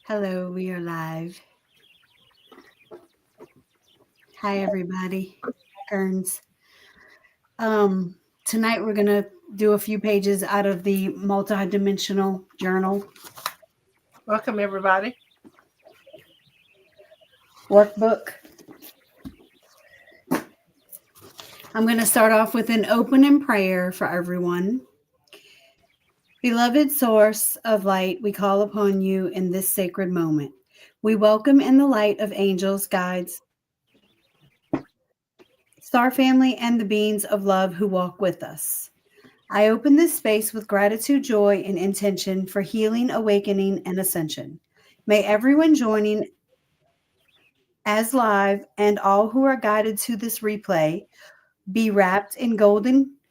Hello, we are live. Hi, everybody. Kearns. Um, Tonight we're gonna do a few pages out of the multidimensional journal Welcome, everybody. workbook. I'm gonna start off with an opening prayer for everyone. Beloved source of light, we call upon you in this sacred moment. We welcome in the light of angels, guides, star family, and the beings of love who walk with us. I open this space with gratitude, joy, and intention for healing, awakening, and ascension. May everyone joining as live and all who are guided to this replay be wrapped in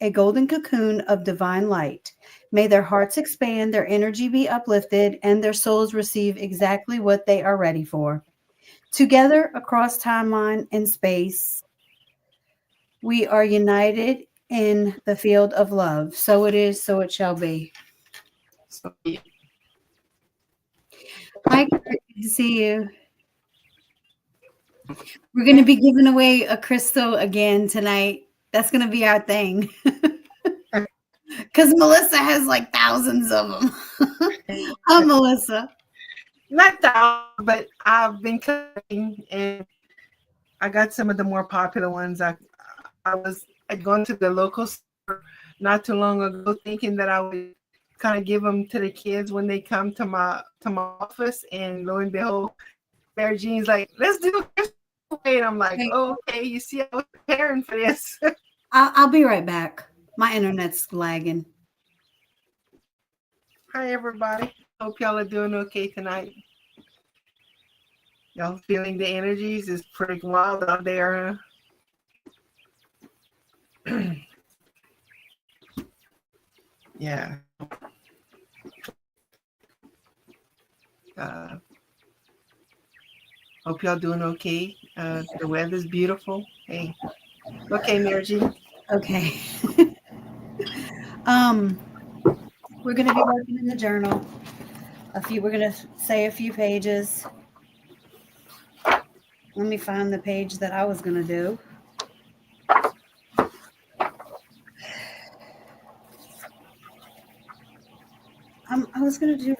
a golden cocoon of divine light. May their hearts expand, their energy be uplifted, and their souls receive exactly what they are ready for. Together across timeline and space, we are united in the field of love. So it is, so it shall be. So be it. Hi, Kurt. Good to see you. We're going to be giving away a crystal again tonight. That's going to be our thing. Because Melissa has like thousands of them. I'm Melissa. Not thousands, but I've been cutting, and I got some of the more popular ones. I'd gone to the local store not too long ago, thinking that I would kind of give them to the kids when they come to my office, and lo and behold, Mary Jean's like, "Let's do a Christmas giveaway," and I'm like, Hey, "Oh, okay, you see, I was preparing for this." I'll be right back. My internet's lagging. Hi, everybody. Hope y'all are doing okay tonight. Y'all feeling the energies? It's pretty wild out there. Yeah. Uh, Hope y'all doing okay. The weather's beautiful. Hey. Okay, Mary Jean. Okay. um, we're going to be working in the journal. We're going to say a few pages. Let me find the page that I was going to do. I was going to do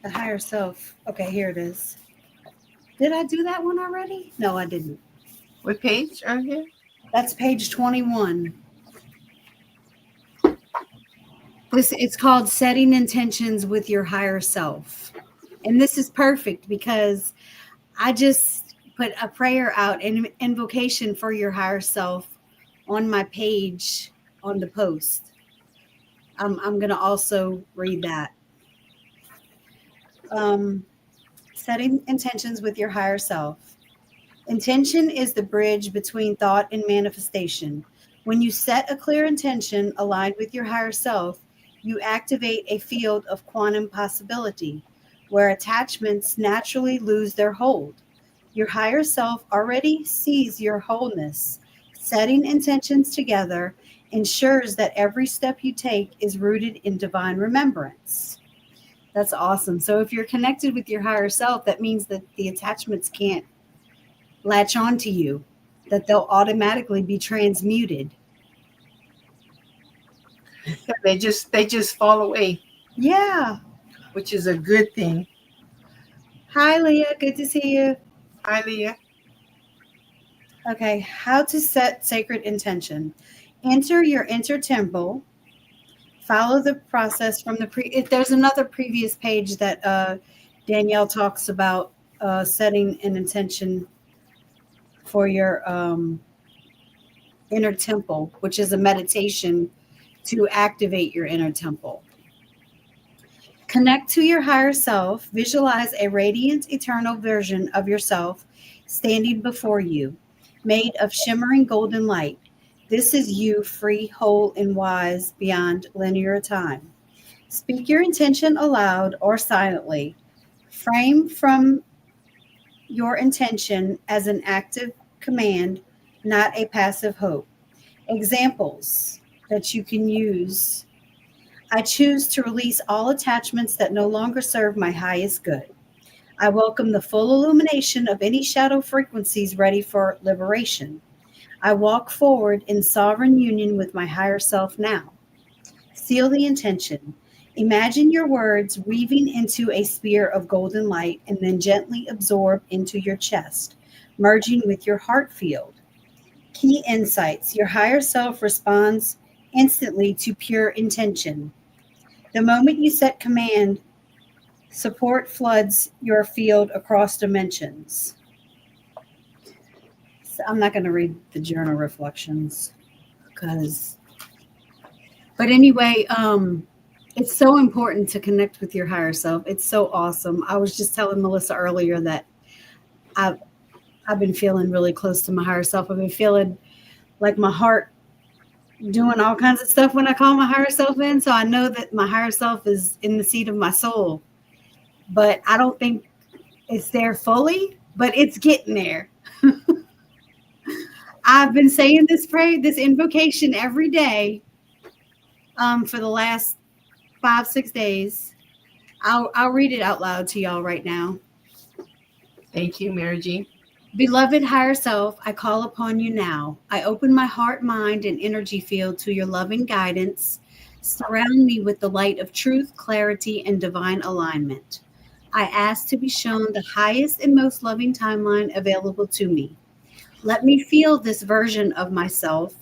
the higher self. Okay, here it is. Did I do that one already? No, I didn't. What page are you? That's page 21. It's called Setting Intentions with Your Higher Self. And this is perfect because I just put a prayer out, an invocation for your higher self on my page on the post. I'm going to also read that. Um, Setting intentions with your higher self. Intention is the bridge between thought and manifestation. When you set a clear intention aligned with your higher self, you activate a field of quantum possibility where attachments naturally lose their hold. Your higher self already sees your wholeness. Setting intentions together ensures that every step you take is rooted in divine remembrance. That's awesome. So if you're connected with your higher self, that means that the attachments can't latch on to you, that they'll automatically be transmuted. Yeah, they just fall away, Yeah. which is a good thing. Hi, Leah. Good to see you. Hi, Leah. Okay. How to set sacred intention. Enter your inner temple. Follow the process from there's another previous page that Danielle talks about setting an intention for your inner temple, which is a meditation to activate your inner temple. Connect to your higher self. Visualize a radiant, eternal version of yourself standing before you, made of shimmering golden light. This is you, free, whole, and wise beyond linear time. Speak your intention aloud or silently. Frame from your intention as an active command, not a passive hope. Examples that you can use. I choose to release all attachments that no longer serve my highest good. I welcome the full illumination of any shadow frequencies ready for liberation. I walk forward in sovereign union with my higher self now. Seal the intention. Imagine your words weaving into a sphere of golden light and then gently absorb into your chest, merging with your heart field. Key insights: your higher self responds instantly to pure intention. The moment you set command, support floods your field across dimensions. So I'm not going to read the journal reflections because, but anyway, it's so important to connect with your higher self. It's so awesome. I was just telling Melissa earlier that I've I've been feeling really close to my higher self. I've been feeling like my heart doing all kinds of stuff when I call my higher self in. So I know that my higher self is in the seat of my soul, but I don't think it's there fully, but it's getting there. I've been saying this prayer, this invocation every day for the last 5, 6 days. I'll read it out loud to y'all right now. Thank you, Mary Jean. Beloved higher self, I call upon you now. I open my heart, mind, and energy field to your loving guidance. Surround me with the light of truth, clarity, and divine alignment. I ask to be shown the highest and most loving timeline available to me. Let me feel this version of myself,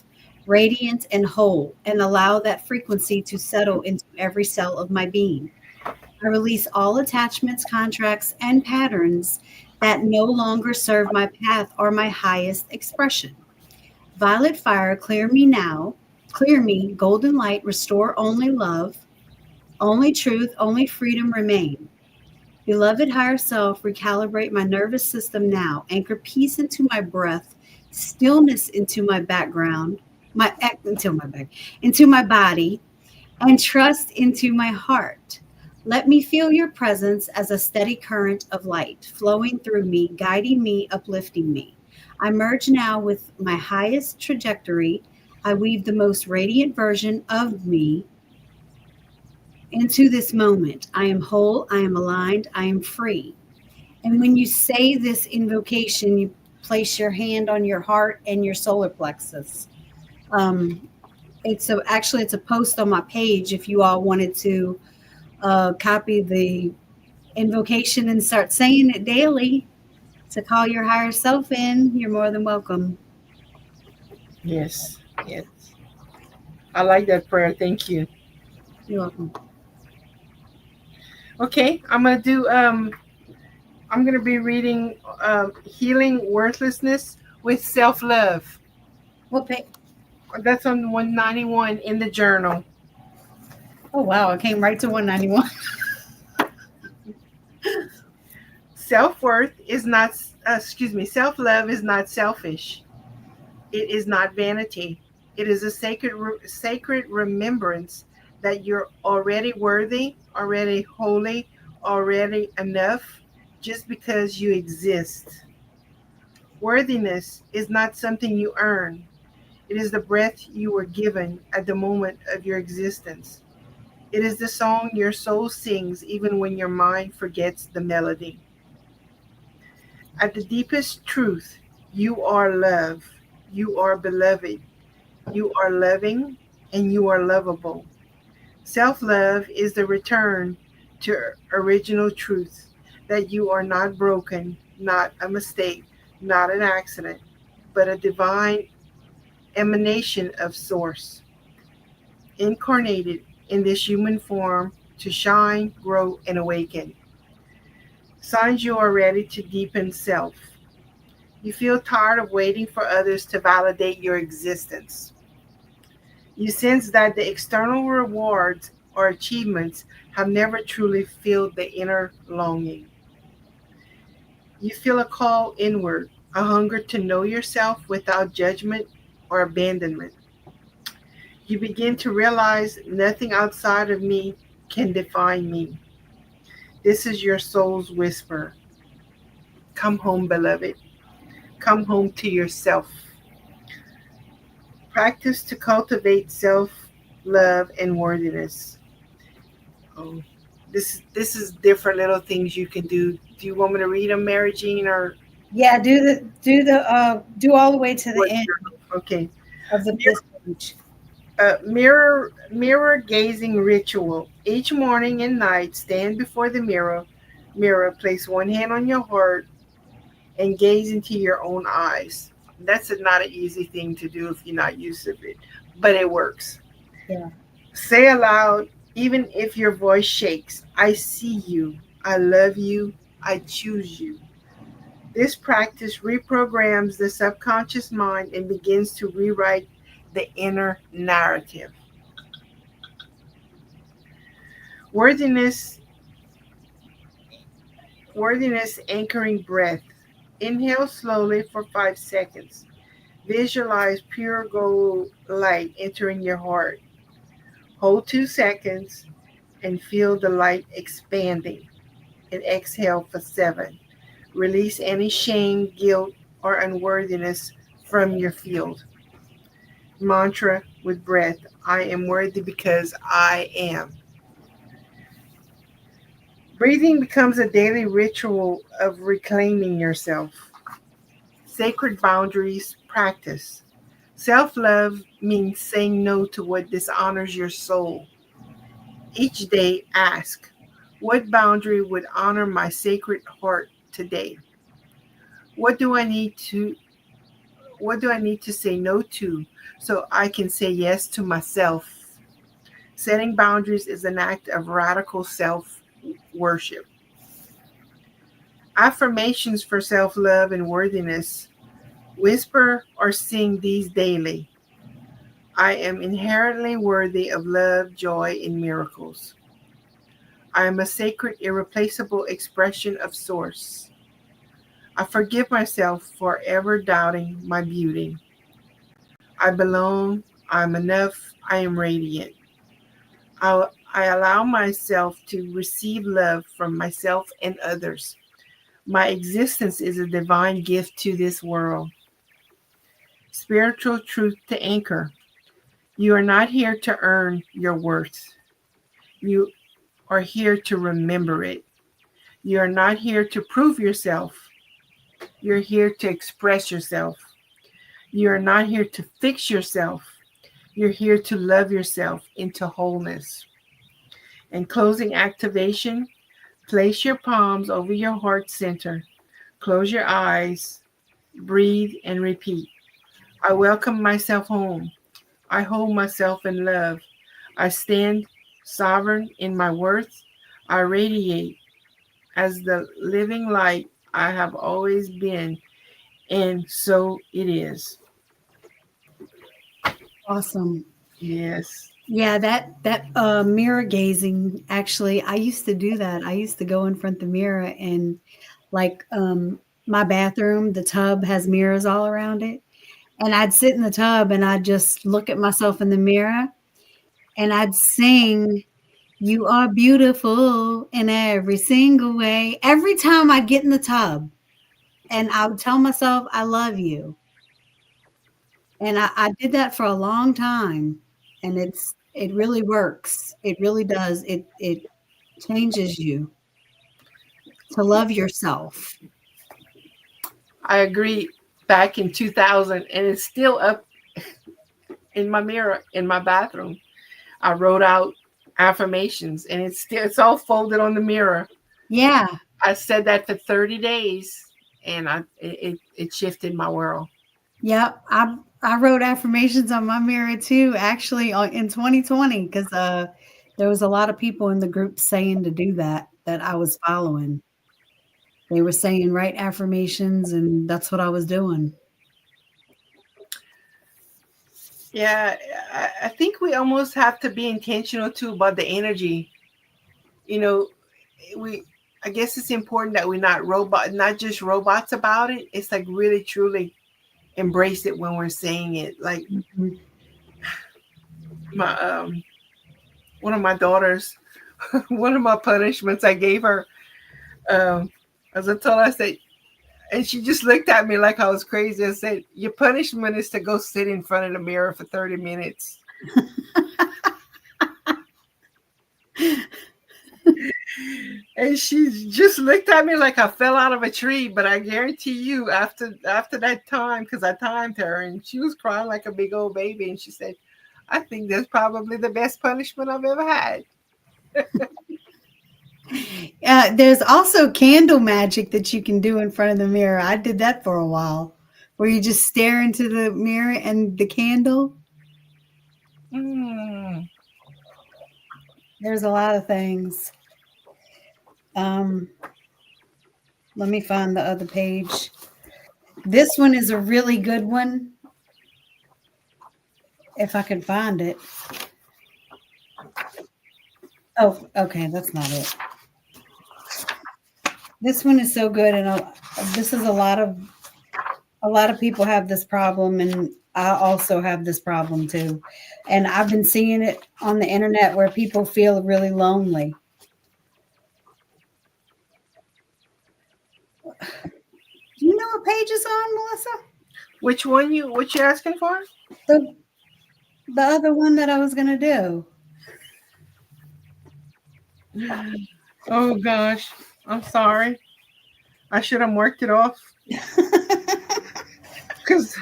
radiant and whole, and allow that frequency to settle into every cell of my being. I release all attachments, contracts, and patterns that no longer serve my path or my highest expression. Violet fire, clear me now. Clear me, golden light, restore only love, only truth, only freedom remain. Beloved higher self, recalibrate my nervous system now. Anchor peace into my breath, stillness into my background, into my body, and trust into my heart. Let me feel your presence as a steady current of light flowing through me, guiding me, uplifting me. I merge now with my highest trajectory. I weave the most radiant version of me into this moment. I am whole, I am aligned, I am free. And when you say this invocation, you place your hand on your heart and your solar plexus. Um, it's a post on my page if you all wanted to copy the invocation and start saying it daily to call your higher self in. You're more than welcome. Yes, yes. I like that prayer. Thank you. You're welcome. Okay, I'm gonna be reading Healing Worthlessness with Self-Love. What page? That's on 191 in the journal. Oh wow, I came right to 191. Self-worth is not self-love is not selfish. It is not vanity. It is a sacred remembrance that you're already worthy, already holy, already enough just because you exist. Worthiness is not something you earn. It is the breath you were given at the moment of your existence. It is the song your soul sings even when your mind forgets the melody. At the deepest truth, you are love. You are beloved. You are loving and you are lovable. Self love is the return to original truth that you are not broken, not a mistake, not an accident, but a divine emanation of Source, incarnated in this human form to shine, grow, and awaken. Signs you are ready to deepen self. You feel tired of waiting for others to validate your existence. You sense that the external rewards or achievements have never truly filled the inner longing. You feel a call inward, a hunger to know yourself without judgment or abandonment. You begin to realize nothing outside of me can define me. This is your soul's whisper. Come home, beloved. Come home to yourself. Practice to cultivate self love and worthiness. Oh, this is different little things you can do. Do you want me to read them, Mary Jean, or Yeah, do all the way to the what? end Okay. of this page. Mirror gazing ritual. Each morning and night, stand before the mirror, place one hand on your heart and gaze into your own eyes. That's not an easy thing to do if you're not used to it, but it works. Yeah. Say aloud, even if your voice shakes, I see you, I love you, I choose you. This practice reprograms the subconscious mind and begins to rewrite the inner narrative. Worthiness, worthiness anchoring breath. Inhale slowly for 5 seconds. Visualize pure gold light entering your heart. Hold 2 seconds and feel the light expanding. And exhale for 7. Release any shame, guilt, or unworthiness from your field. Mantra with breath. I am worthy because I am. Breathing becomes a daily ritual of reclaiming yourself. Sacred boundaries practice. Self love means saying no to what dishonors your soul. Each day, ask, what boundary would honor my sacred heart today? What do I need to what do I need to say no to so I can say yes to myself? Setting boundaries is an act of radical self worship. Affirmations for self love and worthiness. Whisper or sing these daily. I am inherently worthy of love, joy, and miracles. I am a sacred, irreplaceable expression of Source. I forgive myself for ever doubting my beauty. I belong, I am enough, I am radiant. I allow myself to receive love from myself and others. My existence is a divine gift to this world. Spiritual truth to anchor. You are not here to earn your worth. You are here to remember it. You are not here to prove yourself. You're here to express yourself. You are not here to fix yourself. You're here to love yourself into wholeness. And closing activation, place your palms over your heart center. Close your eyes, breathe, and repeat. I welcome myself home. I hold myself in love. I stand sovereign in my worth. I radiate as the living light I have always been, and so it is. Awesome. Yes. Yeah, that mirror gazing, actually, I used to do that. I used to go in front of the mirror and like my bathroom, the tub has mirrors all around it. And I'd sit in the tub and I'd just look at myself in the mirror and I'd sing, "You are beautiful in every single way." Every time I'd get in the tub and I would tell myself, "I love you." And I did that for a long time, and it really works. It really does. It changes you to love yourself. I agree. Back in 2000, and it's still up in my mirror in my bathroom. I wrote out affirmations, and it's all folded on the mirror. Yeah. I said that for 30 days, and it shifted my world. Yep. I wrote affirmations on my mirror too, actually, in 2020, because there was a lot of people in the group saying to do that that I was following. They were saying write affirmations, and that's what I was doing. Yeah, I think we almost have to be intentional too about the energy. You know, we I guess it's important that we're not just robots about it. It's like really truly embrace it when we're saying it. Like Mhm. my one of my daughters, one of my punishments I gave her, as I told her, I said, and she just looked at me like I was crazy. I said, "Your punishment is to go sit in front of the mirror for 30 minutes." And she just looked at me like I fell out of a tree. But I guarantee you, after that time, because I timed her, and she was crying like a big old baby, and she said, "I think that's probably the best punishment I've ever had." There's also candle magic that you can do in front of the mirror. I did that for a while, where you just stare into the mirror and the candle. Mm. There's a lot of things. Um, Let me find the other page. This one is a really good one, if I can find it. Oh, okay, that's not it. This one is so good, and this is a lot of people have this problem, and I also have this problem too. And I've been seeing it on the internet where people feel really lonely. Do you know what page is on, Melissa? What you asking for? The the other one that I was gonna do. Oh gosh, I'm sorry. I should have marked it off because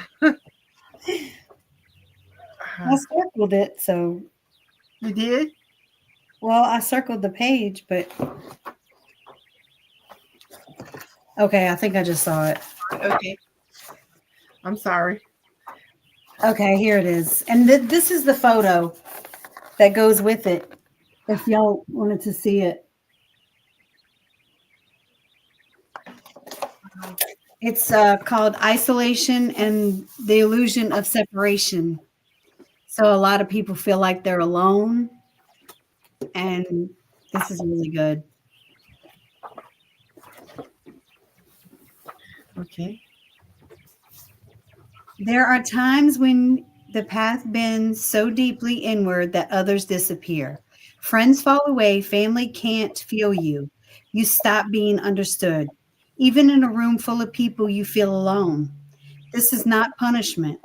I circled it, so you did. well, I circled the page, but okay, I think I just saw it. Okay, I'm sorry. Okay, here it is. And this is the photo that goes with it, if y'all wanted to see it. It's called Isolation and the Illusion of Separation. So a lot of people feel like they're alone, and this is really good. Okay. There are times when the path bends so deeply inward that others disappear. Friends fall away, family can't feel you. You stop being understood. Even in a room full of people, you feel alone. This is not punishment.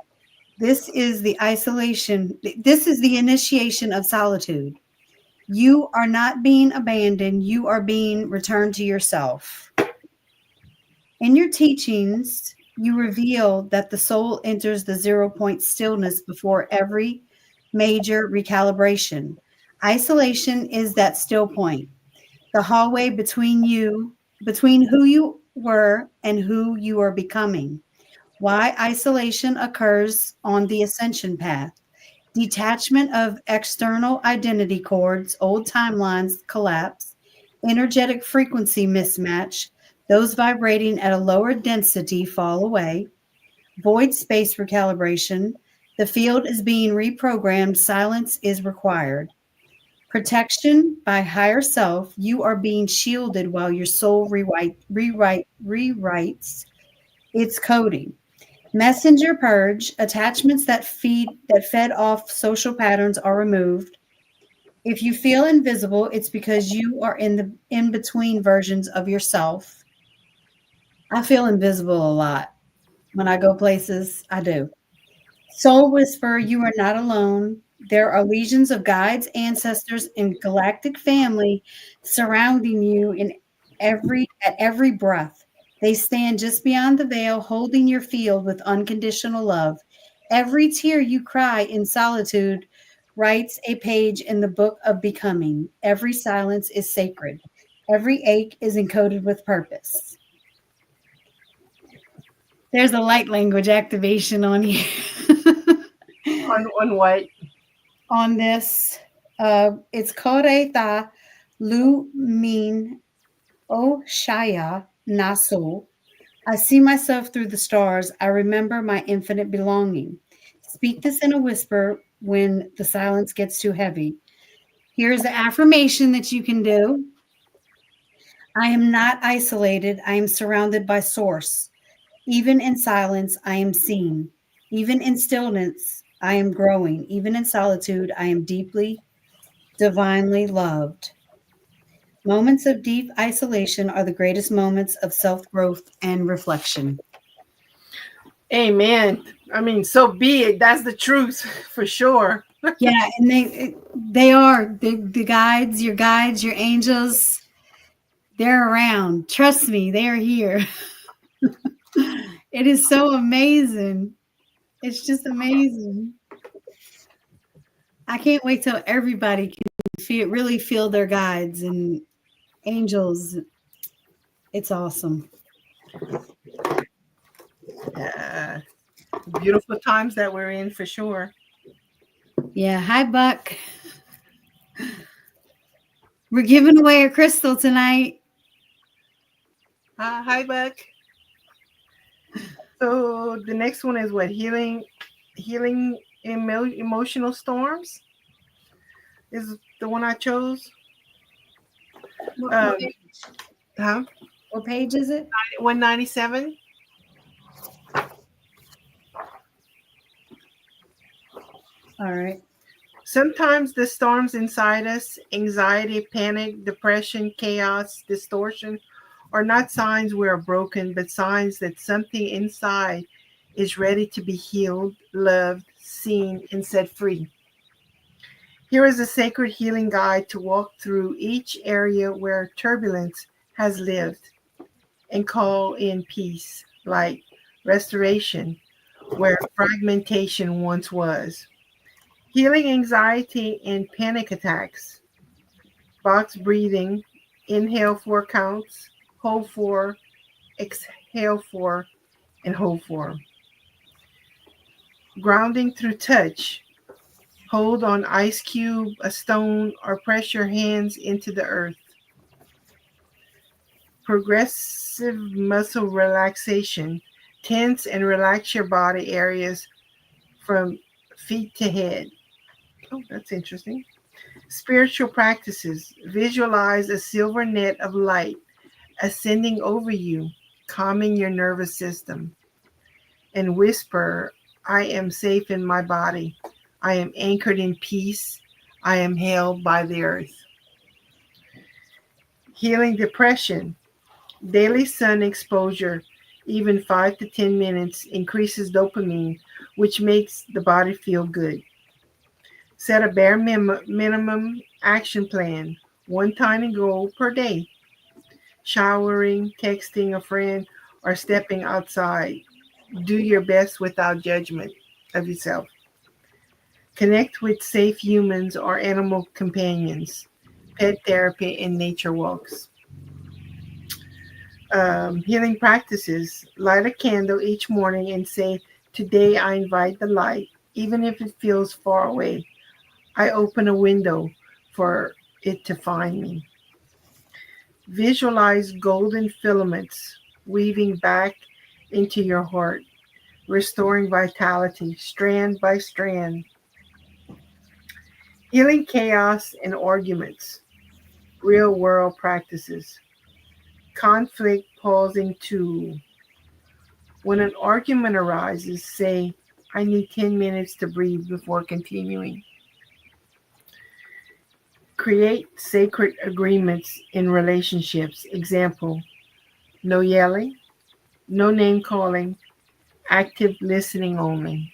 This is the isolation. This is the initiation of solitude. You are not being abandoned, you are being returned to yourself. In your teachings, you reveal that the soul enters the 0 point stillness before every major recalibration. Isolation is that still point, the hallway between who you were and who you are becoming. Why isolation occurs on the ascension path. Detachment of external identity cords, old timelines collapse, energetic frequency mismatch, those vibrating at a lower density fall away, void space recalibration, the field is being reprogrammed, silence is required. Protection by higher self, you are being shielded while your soul rewrites its coding. Messenger purge, attachments that fed off social patterns are removed. If you feel invisible, it's because you are in the in between versions of yourself. I feel invisible a lot when I go places. I do. Soul whisper, you are not alone. There are legions of guides, ancestors, and galactic family surrounding you in every breath. They stand just beyond the veil, holding your field with unconditional love. Every tear you cry in solitude writes a page in the book of becoming. Every silence is sacred. Every ache is encoded with purpose. There's a light language activation on here. On what? On this. It's Kore ta lu min o shaya naso. I see myself through the stars. I remember my infinite belonging. Speak this in a whisper when the silence gets too heavy. Here's the affirmation that you can do. I am not isolated. I am surrounded by source. Even in silence, I am seen. Even in stillness, I am growing. Even in solitude, I am deeply, divinely loved. Moments of deep isolation are the greatest moments of self growth and reflection. Amen. I mean, so be it. That's the truth for sure. Yeah, and they are the guides, your angels. They're around. Trust me, they are here. It is so amazing. It's just amazing. I can't wait till everybody can really feel their guides and angels. It's awesome. Yeah. Beautiful times that we're in for sure. Yeah. Hi, Buck. We're giving away a crystal tonight. Hi, Buck. So the next one is what? Healing emotional storms is the one I chose. What Um, page? huh? What page is it? 197. All right. Sometimes the storms inside us, anxiety, panic, depression, chaos, distortion, are not signs we are broken, but signs that something inside is ready to be healed, loved, seen, and set free. Here is a sacred healing guide to walk through each area where turbulence has lived and call in peace, like restoration, where fragmentation once was. Healing anxiety and panic attacks, box breathing, inhale 4 counts, hold 4, exhale 4, and hold 4. Grounding through touch, hold on ice cube, a stone, or press your hands into the earth. Progressive muscle relaxation, tense and relax your body areas from feet to head. Oh, that's interesting. Spiritual practices, visualize a silver net of light ascending over you, calming your nervous system, and whisper, I am safe in my body. I am anchored in peace. I am held by the earth. Healing depression, daily sun exposure, even 5 to 10 minutes, increases dopamine, which makes the body feel good. Set a bare minimum action plan, one tiny goal per day. Showering, texting a friend, or stepping outside. Do your best without judgment of yourself. Connect with safe humans or animal companions. Pet therapy and nature walks. Healing practices. Light a candle each morning and say, today I invite the light, even if it feels far away. I open a window for it to find me. Visualize golden filaments weaving back into your heart, restoring vitality strand by strand. Healing chaos and arguments, real world practices. Conflict pausing tool. When an argument arises, say, I need 10 minutes to breathe before continuing. Create sacred agreements in relationships. Example, no yelling, no name calling, active listening only.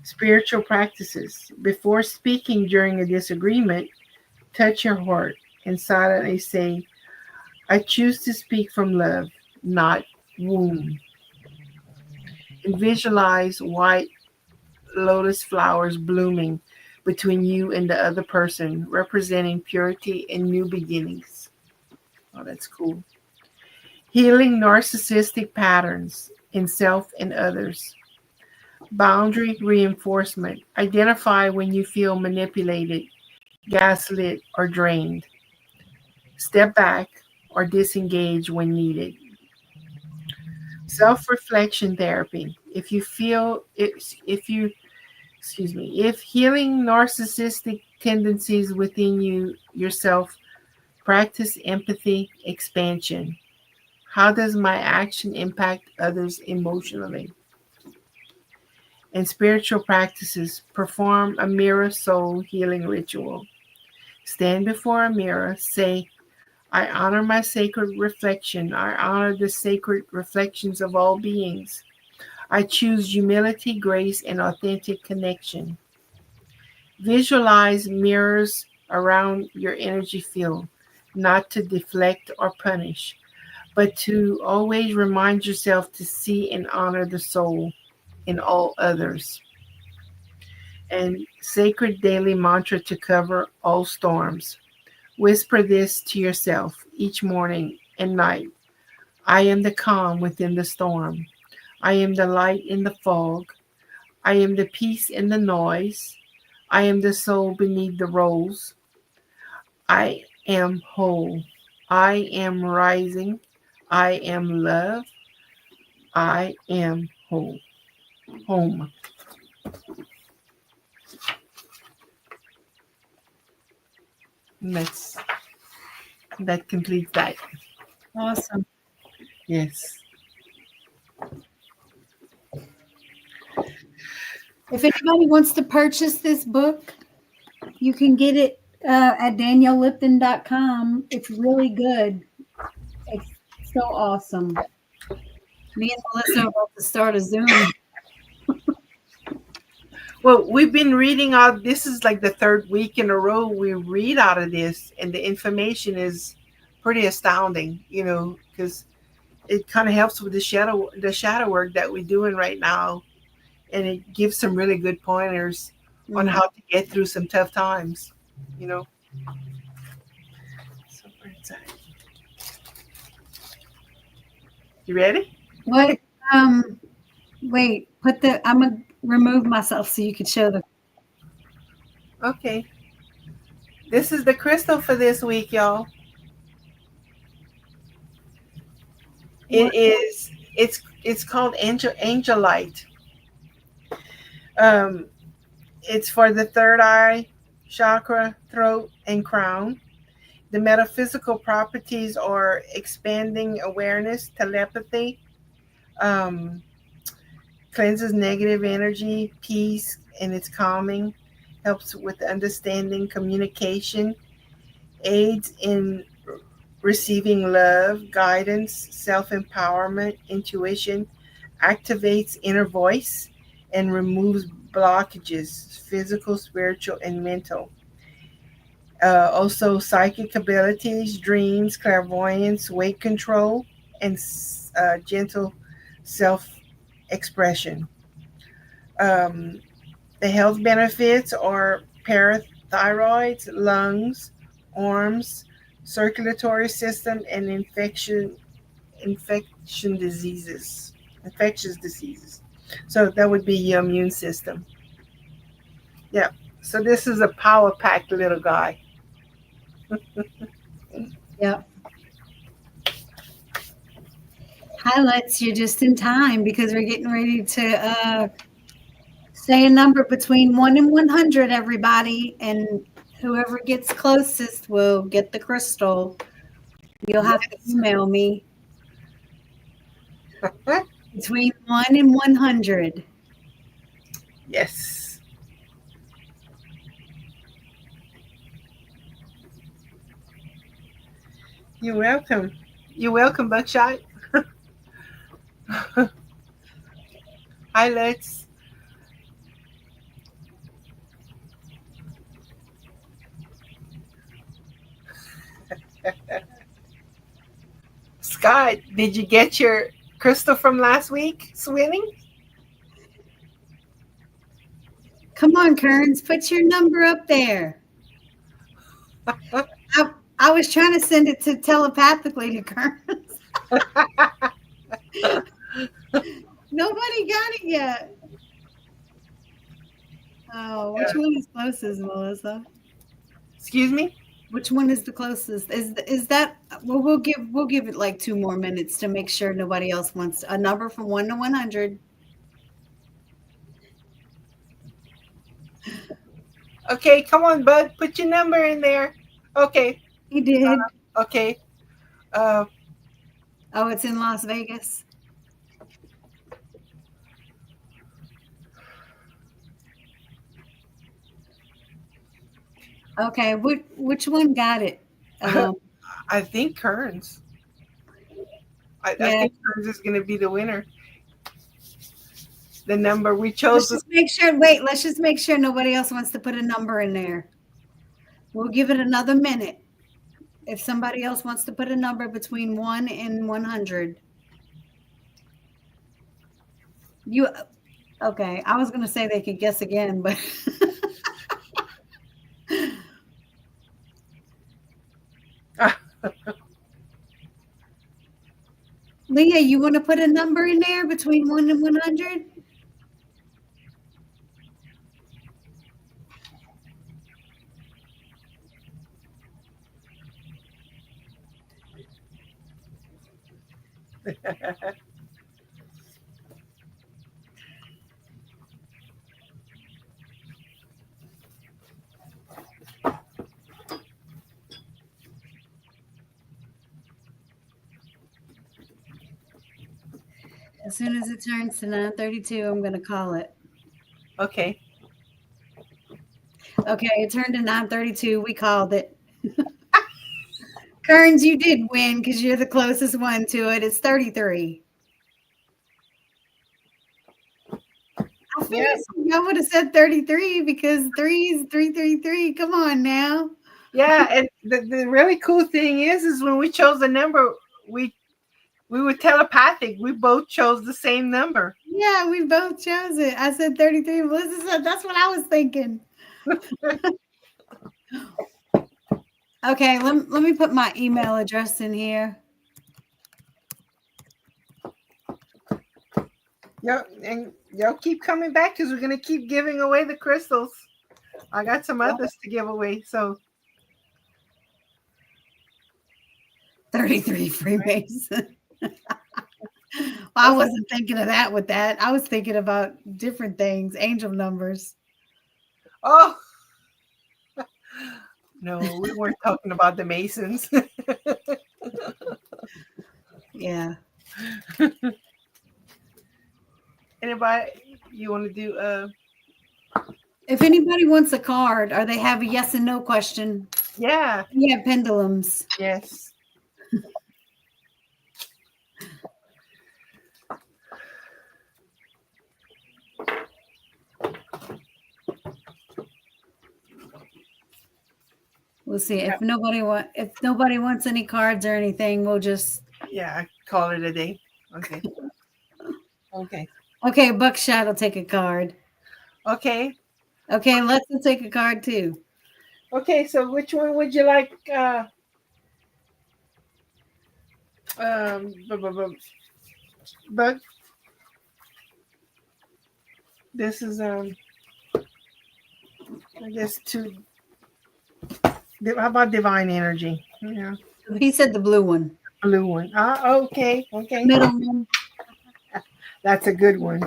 Spiritual practices. Before speaking during a disagreement, touch your heart and silently say, I choose to speak from love, not wound. And visualize white lotus flowers blooming between you and the other person, representing purity and new beginnings. Oh, that's cool. Healing narcissistic patterns in self and others. Boundary reinforcement. Identify when you feel manipulated, gaslit, or drained. Step back or disengage when needed. Self-reflection therapy. If healing narcissistic tendencies within yourself, practice empathy expansion. How does my action impact others emotionally? And spiritual practices, perform a mirror soul healing ritual. Stand before a mirror, say, I honor my sacred reflection. I honor the sacred reflections of all beings. I choose humility, grace, and authentic connection. Visualize mirrors around your energy field, not to deflect or punish, but to always remind yourself to see and honor the soul in all others. And sacred daily mantra to cover all storms. Whisper this to yourself each morning and night. I am the calm within the storm. I am the light in the fog. I am the peace in the noise. I am the soul beneath the rose. I am whole. I am rising. I am love. I am whole. Home. And that completes that. Awesome. Yes. If anybody wants to purchase this book, you can get it at daniellipton.com. It's really good. It's so awesome. Me and Melissa are about to start a Zoom. Well, we've been reading out. This is like the third week in a row we read out of this, and the information is pretty astounding. Because it kind of helps with the shadow work that we're doing right now, and it gives some really good pointers on how to get through some tough times. So where's that? You ready? What? Wait. I'm gonna remove myself so you can show the. Okay. This is the crystal for this week, y'all. It's called angelite. It's for the third eye chakra, throat, and crown. The metaphysical properties are expanding awareness, telepathy, um, cleanses negative energy, peace, and it's calming, helps with understanding, communication, aids in receiving love, guidance, self empowerment, intuition, activates inner voice, and removes blockages, physical, spiritual, and mental. Also, psychic abilities, dreams, clairvoyance, weight control, and gentle self expression. Um, the health benefits are parathyroids, lungs, arms, circulatory system, and infection diseases, infectious diseases. So that would be your immune system. Yeah. So this is a power packed little guy. Yep. Highlights, you're just in time because we're getting ready to say a number between 1 and 100, everybody. And whoever gets closest will get the crystal. You'll have to email me. Between 1 and 100. Yes. You're welcome. You're welcome, Buckshot. Highlights. Scott, did you get your crystal from last week swinging? Come on, Kearns, put your number up there. I was trying to send it to telepathically to Kearns. Nobody got it yet. Oh, which one is closest, Melissa? Excuse me? Which one is the closest? Is that well? We'll give it like 2 more minutes to make sure nobody else wants a number from 1 to 100. Okay, come on, bud. Put your number in there. Okay. He did. Okay. Oh, it's in Las Vegas. Okay, which one got it? I think Kearns. I think Kearns is going to be the winner. the number. We chose Let's the just make sure. Wait, let's just make sure nobody else wants to put a number in there. We'll give it another minute. If somebody else wants to put a number between 1 and 100. You okay, I was going to say they could guess again, but Leah, you want to put a number in there between 1 and 100? As soon as it turns to 9:32, I'm going to call it. Okay. Okay, it turned to 9:32. We called it. Kearns, you did win because you're the closest one to it. It's 33. I figured I would have said 33 because 3 is 333. Come on now. Yeah, and the really cool thing is when we chose the number, we were telepathic. We both chose the same number. Yeah, we both chose it. I said 33. Melissa said that's what I was thinking. Okay, let me put my email address in here. Y'all keep coming back because we're gonna keep giving away the crystals. I got some others to give away. So 33 Freemason. I wasn't thinking of that with that. I was thinking about different things, angel numbers. oh no, we weren't talking about the Masons. Yeah. Anybody you want to do If anybody wants a card or they have a yes and no question, yeah. yeah, pendulums. Yes. We'll see. If nobody wants any cards or anything, we'll just I call it a day. Okay. Okay. Okay, Buckshot will take a card. Okay. Okay, Lex will take a card too. Okay, so which one would you like? But this is I guess two. How about divine energy? Yeah, He said the blue one. blue one. Okay, okay. Middle one. That's a good one.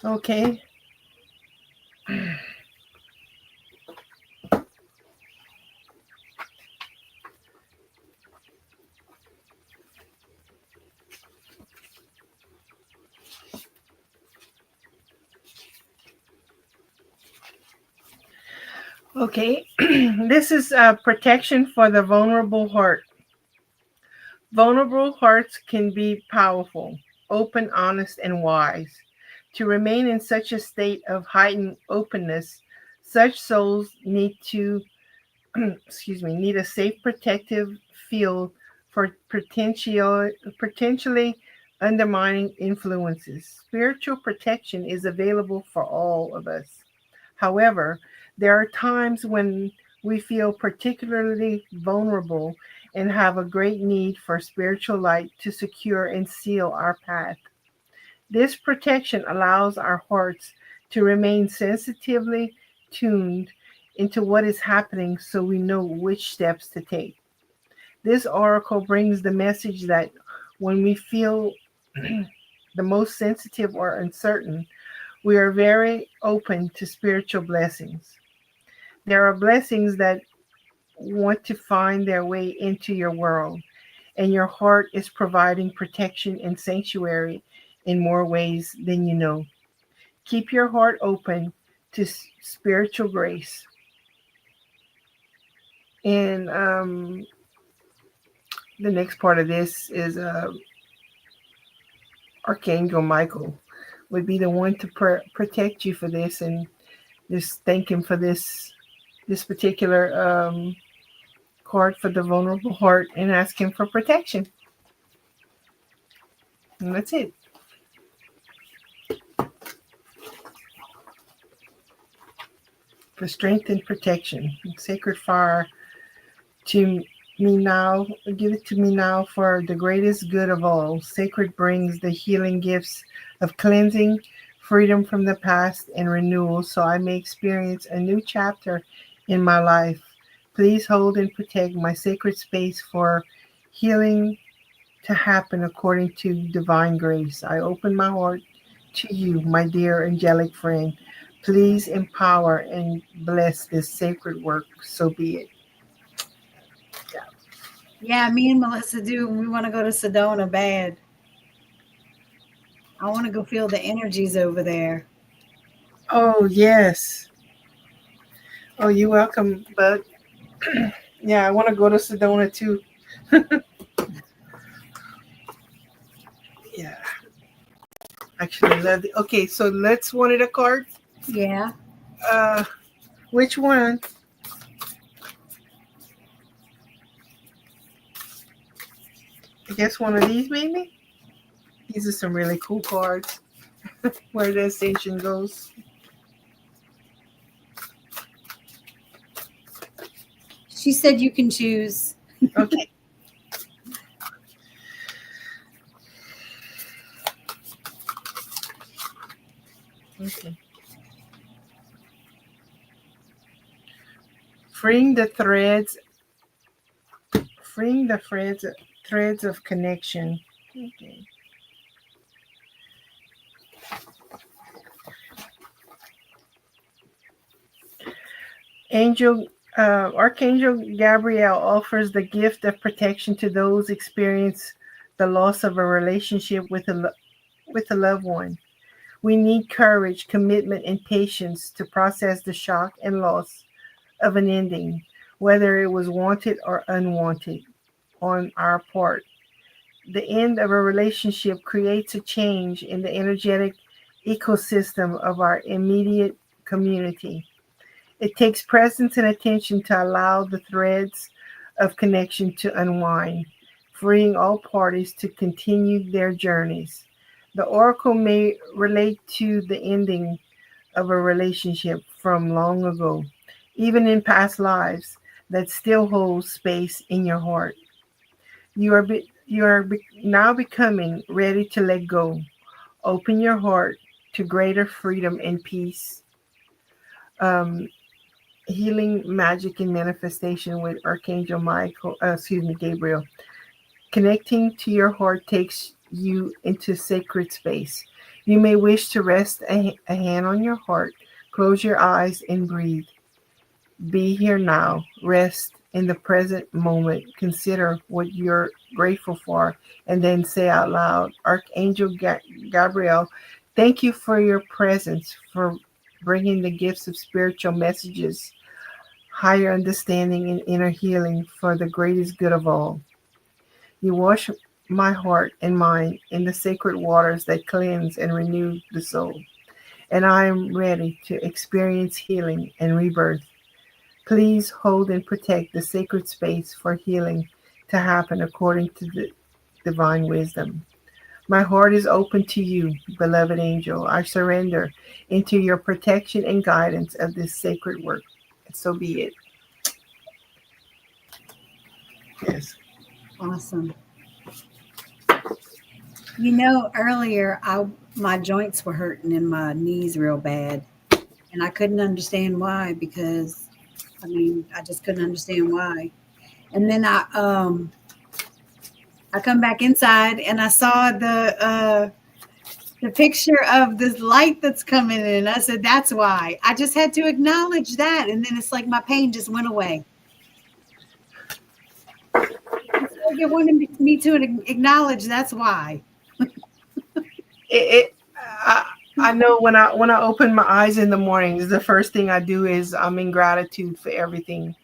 Okay. Okay, this is protection for the vulnerable heart. Vulnerable hearts can be powerful, open, honest, and wise. To remain in such a state of heightened openness, such souls need to, need a safe protective field for potentially undermining influences. Spiritual protection is available for all of us. However, there are times when we feel particularly vulnerable and have a great need for spiritual light to secure and seal our path. This protection allows our hearts to remain sensitively tuned into what is happening so we know which steps to take. This oracle brings the message that when we feel the most sensitive or uncertain, we are very open to spiritual blessings. There are blessings that want to find their way into your world, and your heart is providing protection and sanctuary in more ways than you know. Keep your heart open to spiritual grace. And the next part of this is Archangel Michael would be the one to protect you for this, and just thank him for this particular card for the vulnerable heart, and ask him for protection. And that's it. For strength and protection. Sacred fire to me now, give it to me now for the greatest good of all. Sacred brings the healing gifts of cleansing, freedom from the past, and renewal, so I may experience a new chapter in my life. Please hold and protect my sacred space for healing to happen according to divine grace. I open my heart to you, my dear angelic friend. Please empower and bless this sacred work. So be it. Yeah, me and Melissa do. We want to go to Sedona bad. I want to go feel the energies over there. Oh, yes. Oh, you're welcome, bud. Yeah, I want to go to Sedona too. Yeah, actually, love it. Okay, so let's one of the cards. Yeah. Uh, which one? I guess one of these, maybe. These are some really cool cards. Where the ascension goes. She said you can choose. Okay. Okay. Freeing the threads. Freeing the threads of connection. Okay. Angel, Archangel Gabriel offers the gift of protection to those experience the loss of a relationship with with a loved one. We need courage, commitment, and patience to process the shock and loss of an ending, whether it was wanted or unwanted on our part. The end of a relationship creates a change in the energetic ecosystem of our immediate community. It takes presence and attention to allow the threads of connection to unwind, freeing all parties to continue their journeys. The oracle may relate to the ending of a relationship from long ago, even in past lives, that still holds space in your heart. Now becoming ready to let go. Open your heart to greater freedom and peace. Um, Healing, magic, and manifestation with Archangel Gabriel. Connecting to your heart takes you into sacred space. You may wish to rest a hand on your heart. Close your eyes and breathe. Be here now. Rest in the present moment. Consider what you're grateful for, and then say out loud, Archangel Gabriel, thank you for your presence, for bringing the gifts of spiritual messages, higher understanding, and inner healing for the greatest good of all. You wash my heart and mind in the sacred waters that cleanse and renew the soul, and I am ready to experience healing and rebirth. Please hold and protect the sacred space for healing to happen according to the divine wisdom. My heart is open to you, beloved angel. I surrender into your protection and guidance of this sacred work. So be it. Yes. Awesome. Earlier my joints were hurting in my knees real bad, and I couldn't understand why because I just couldn't understand why. And then I come back inside and I saw the picture of this light that's coming in. I said, that's why. I just had to acknowledge that. And then it's like my pain just went away. It's like it wanted me to acknowledge that's why. It, it, I, I know when I open my eyes in the mornings, the first thing I do is I'm in gratitude for everything,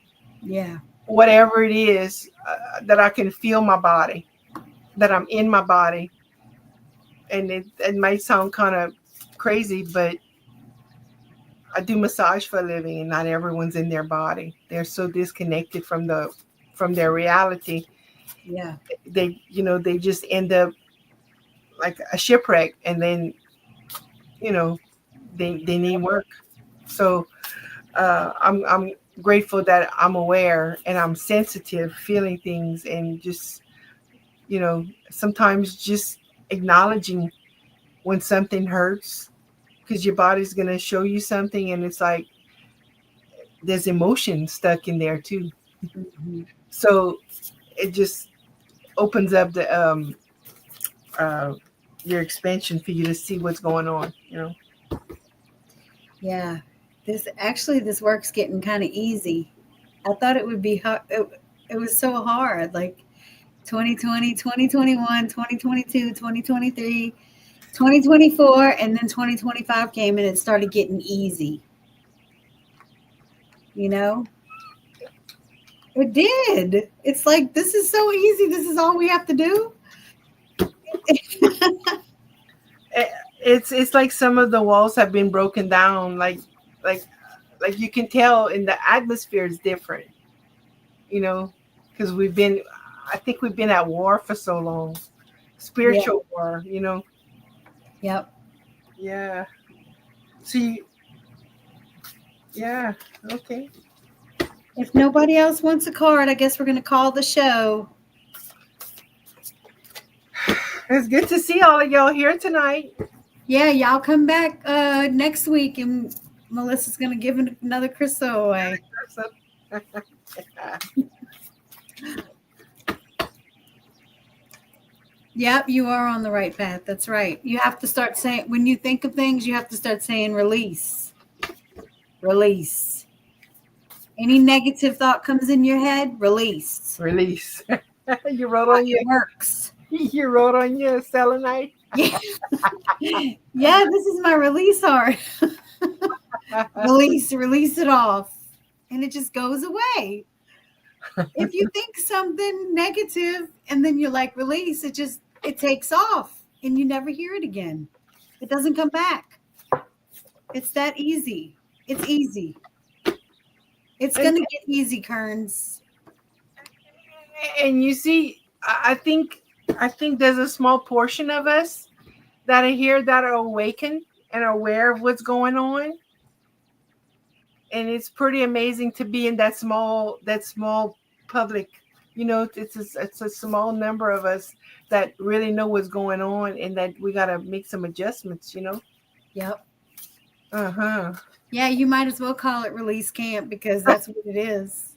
Yeah. whatever it is, that I can feel my body, that I'm in my body, and it might sound kind of crazy, but I do massage for a living, and not everyone's in their body. They're so disconnected from their reality. Yeah. They just end up like a shipwreck, and then you know they need work. So I'm grateful that I'm aware and I'm sensitive, feeling things, and just sometimes just acknowledging when something hurts, because your body's gonna show you something, and it's like there's emotion stuck in there too. Mhm. So it just opens up the uh, your expansion for you to see what's going on. Yeah. This work's getting kind of easy. I thought it would be hard. It was so hard. Like 2020, 2021, 2022, 2023, 2024, and then 2025 came and it started getting easy. You know, it did. It's like, this is so easy. This is all we have to do. It- it's like some of the walls have been broken down, like like you can tell, in the atmosphere is different, you know, because I think we've been at war for so long, Yeah. spiritual war. Yep. Yeah. See. Yeah. Okay. If nobody else wants a card, I guess we're going to call the show. It's good to see all of y'all here tonight. Yeah, y'all come back next week and Melissa's going to give another crystal away. Yep, you are on the right path. That's right. You have to start saying, when you think of things, you have to start saying release. Release. Any negative thought comes in your head, release. Release. You wrote on your It works. you wrote on your selenite. Yeah. Yeah, this is my release heart. Release it off. And it just goes away. If you think something negative and then you're like, release, it takes off and you never hear it again. It doesn't come back. It's that easy. It's easy. It's and, gonna get easy, Kearns. and you see, I think there's a small portion of us that are here that are awakened and aware of what's going on, and it's pretty amazing to be in that small public. It's a small number of us that really know what's going on, and that we got to make some adjustments. Yep. Uh-huh. Yeah, you might as well call it release camp because that's what it is.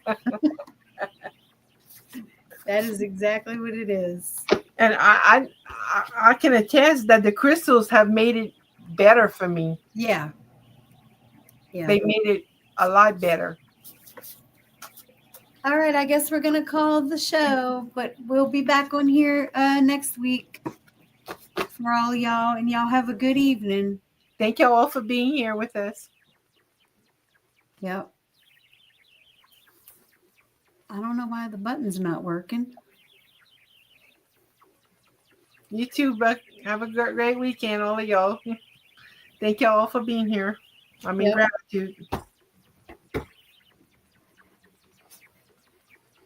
That is exactly what it is. And I can attest that the crystals have made it better for me. Yeah. Yeah. They made it a lot better. All right, I guess we're gonna call the show, but we'll be back on here next week for all y'all, and y'all have a good evening. Thank y'all all for being here with us. Yep. I don't know why the button's not working. You too, Buck. Have a great weekend, all of y'all. Thank y'all all for being here. I'm in Yep. gratitude.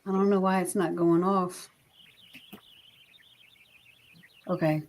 I don't know why it's not going off. Okay.